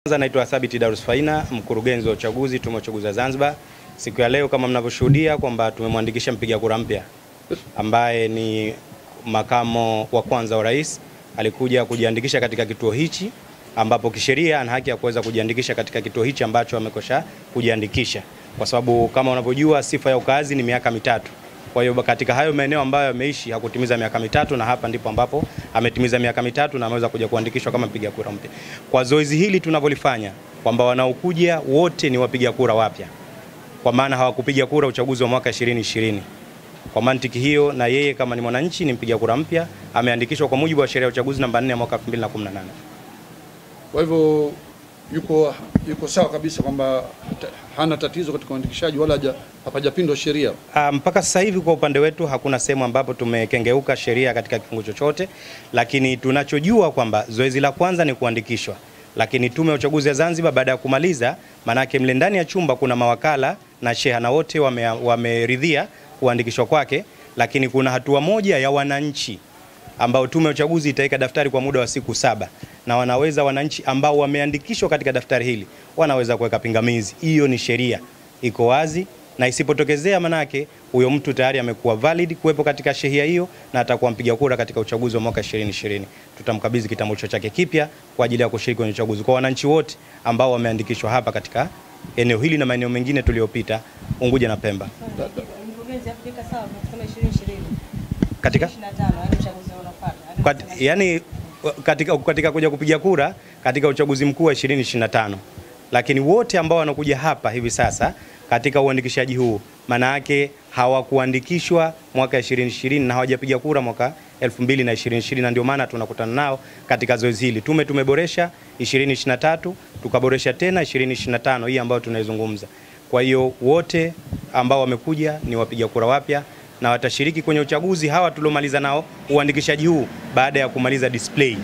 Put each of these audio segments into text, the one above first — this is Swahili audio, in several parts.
Kwanza naitwa Thabit Darus Faina, mkurugenzi wa uchaguzi Tume ya Uchaguzi wa Zanzibar. Siku ya leo kama mnavyoshuhudia kwamba tumemwandikisha mpiga kura mpya ambaye ni makamo wa kwanza wa rais. Alikuja kujiandikisha katika kituo hichi ambapo kisheria ana haki ya kuweza kujiandikisha katika kituo hichi ambacho amekosha kujiandikisha, kwa sababu kama unavyojua sifa ya ukaazi ni miaka mitatu. Kwa hiyo katika hayo maeneo ambayo ameishi hakutimiza miaka mitatu, na hapa ndipo ambapo ametimiza miaka mitatu na ameweza kuja kuandikishwa kama mpiga kura mpya. Kwa zoezi hili tunavyolifanya kwamba wanaokuja wote ni wapiga kura wapya, kwa maana hawakupiga kura uchaguzi wa mwaka 2020. Kwa mantiki hiyo, na yeye kama ni mwananchi ni mpiga kura mpya, ameandikishwa kwa mujibu wa sheria ya uchaguzi namba 4 ya mwaka 2018. Kwa hivyo yuko sawa kabisa kwamba hana tatizo katika uandikishaji wala hapajapindwa sheria. Mpaka sasa hivi kwa upande wetu hakuna sehemu ambapo tumekengeuka sheria katika kifungu chochote, lakini tunachojua kwamba zoezi la kwanza ni kuandikishwa. Lakini Tume ya Uchaguzi ya Zanzibar baada ya kumaliza, manake mle ndani ya chumba kuna mawakala na sheha na wote wameridhia kuandikishwa kwake, lakini kuna hatua moja ya wananchi ambao Tume ya Uchaguzi itaweka daftari kwa muda wa siku 7, na wanaweza wananchi ambao wameandikishwa katika daftari hili wanaweza kuweka pingamizi. Hiyo ni sheria, iko wazi, na isipotokezea manake huyo mtu tayari amekuwa valid kuwepo katika sheria hiyo na atakuwa mpiga kura katika uchaguzi wa mwaka 2020. Tutamkabidhi kitambulisho chake kipya kwa ajili ya kushiriki kwenye uchaguzi. Kwa wananchi wote ambao wameandikishwa hapa katika eneo hili na maeneo mengine tuliyopita Unguja na Pemba. Katika kuja kupiga kura katika uchaguzi mkuu wa 2025, lakini wote ambao wanakuja hapa hivi sasa katika uandikishaji huu maana yake hawakuandikishwa mwaka 2020 na hawajapiga kura mwaka 2020, na ndio maana tunakutana nao katika zoezi hili. Tumeboresha 2023, tukaboresha tena 2025 hii ambayo tunaizungumza. Kwa hiyo wote ambao wamekuja ni wapiga kura wapya na watashiriki kwenye uchaguzi hawa tuliomaliza nao uandikishaji huu baada ya kumaliza display,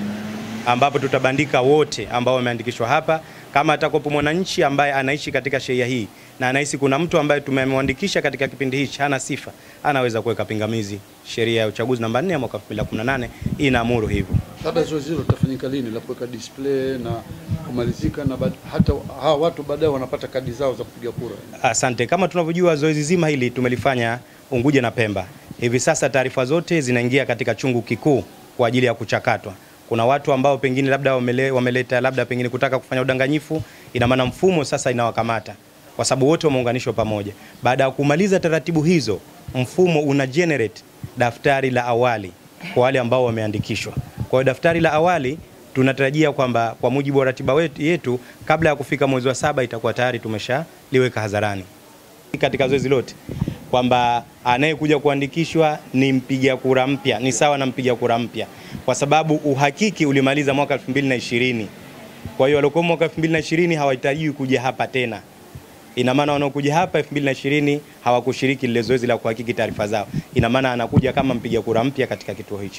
ambapo tutabandika wote ambao wameandikishwa hapa. Kama atakopo mwananchi ambaye anaishi katika sheria hii na anahisi kuna mtu ambaye tumemwandikisha katika kipindi hichi hana sifa, anaweza kuweka pingamizi. Sheria ya uchaguzi namba 4 ya mwaka 2018 inaamuru hivyo. Labda zoezi hilo litafanyika lini la kuweka display na kumalizika, na hata hawa watu baadaye wanapata kadi zao za kupiga kura? Asante. Kama tunavyojua zoezi zima hili tumelifanya Unguja na Pemba. Hivi sasa taarifa zote zinaingia katika chungu kikuu kwa ajili ya kuchakatwa. Kuna watu ambao pengine labda wameleta labda pengine kutaka kufanya udanganyifu, ina maana mfumo sasa inawakamata kwa sababu wote wameunganishwa pamoja. Baada ya kumaliza taratibu hizo, mfumo una generate daftari la awali kwa wale ambao wameandikishwa. Kwa hiyo daftari la awali tunatarajia kwamba kwa mujibu wa ratiba yetu kabla ya kufika mwezi wa 7 itakuwa tayari tumeshaliweka hadharani. Katika zoezi lote kwamba anayekuja kuandikishwa ni mpiga kura mpya, ni sawa na mpiga kura mpya, kwa sababu uhakiki ulimaliza mwaka 2020. Kwa hiyo waliokuwa mwaka 2020 hawahitaji kuja hapa tena. Ina maana wanaokuja hapa 2020 hawakushiriki lile zoezi la kuhakiki taarifa zao. Ina maana anakuja kama mpiga kura mpya katika kituo hichi.